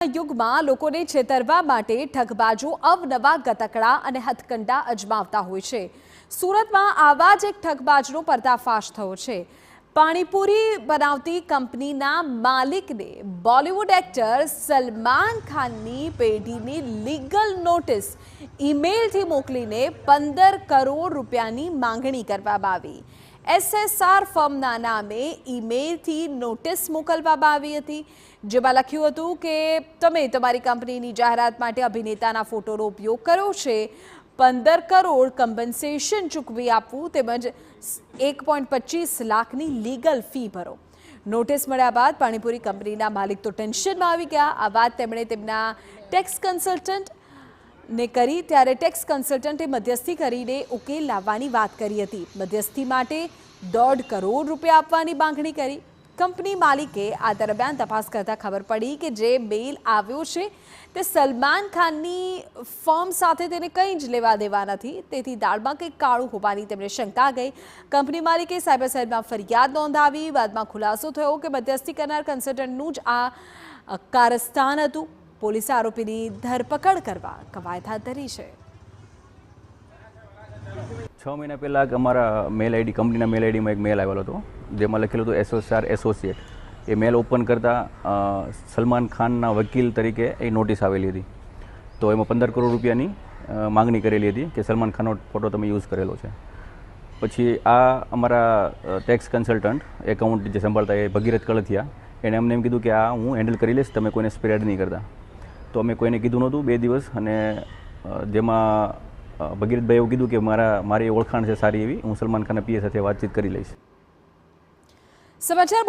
યુગમાં લોકોને છેતરવા માટે ઠગબાજો અવનવા ગતકડા અને હથકંડા અજમાવતા હોય છે। સુરતમાં આવા જ એક ઠગબાજનો પર્દાફાશ થયો છે। પાણીપુરી બનાવતી કંપનીના માલિકને બોલિવૂડ એક્ટર સલમાન ખાનની પેઢીની લીગલ નોટિસ ઈમેલથી મોકલીને 15 કરોડ રૂપિયાની માંગણી કરવામાં આવી। SSR ફર્મના નામે ઈમેલથી નોટિસ મોકલવામાં આવી હતી, જેમાં લખ્યું હતું કે તમે તમારી કંપનીની જાહેરાત માટે અભિનેતાના ફોટોનો ઉપયોગ કર્યો છે, 15 કરોડ કમ્પન્સેશન ચૂકવી આપવું તેમજ 1.25 લાખની લીગલ ફી ભરો। નોટિસ મળ્યા બાદ પાણીપુરી કંપનીના માલિક તો ટેન્શનમાં આવી ગયા। આ વાત તેમણે તેમના ટેક્સ કન્સલ્ટન્ટ ને કરી ત્યારે ટેક્સ કન્સલ્ટન્ટે મધ્યસ્થી કરીને ઉકેલ લાવવાની વાત કરી હતી। મધ્યસ્થી માટે 1.5 કરોડ રૂપિયા આપવાની માંગણી કરી। કંપની માલિકે આ દરમિયાન તપાસ કરતા ખબર પડી કે જે મેલ આવ્યો છે તે સલમાન ખાનની ફર્મ સાથે તેને કંઈ જ લેવા દેવા નથી, તેથી દાળમાં કંઈક કાળું હોવાની તેમને શંકા ગઈ। કંપની માલિકે સાયબર સેલમાં ફરિયાદ નોંધાવી। બાદમાં ખુલાસો થયો કે મધ્યસ્થી કરનાર કન્સલ્ટન્ટનું જ આ કારસ્તાન હતું। પોલીસે આરોપીની ધરપકડ કરવા કવાયત હાથ ધરી છે। 6 મહિના પહેલાં અમારા મેલ આઈડી કંપનીના મેલ આઈડીમાં એક મેલ આવેલો હતો, જેમાં લખેલું હતું SSR એસોસિએટ। એ મેલ ઓપન કરતાં સલમાન ખાનના વકીલ તરીકે એ નોટિસ આવેલી હતી, તો એમાં 15 કરોડ રૂપિયાની માંગણી કરેલી હતી કે સલમાન ખાનનો ફોટો તમે યુઝ કરેલો છે। પછી આ અમારા ટેક્સ કન્સલ્ટન્ટ એકાઉન્ટ જે સંભાળતા એ ભગીરથ કળથિયા, એણે અમને એમ કીધું કે આ હું હેન્ડલ કરી લઈશ, તમે કોઈને સ્પ્રેડ નહીં કરતા। તો અમે કોઈને કીધું નહોતું 2 દિવસ, અને જેમાં ભગીરથભાઈ એવું કીધું કે મારી ઓળખાણ છે સારી એવી, હું સલમાન ખાનના પીએ સાથે વાતચીત કરી લઈશ। સમાચાર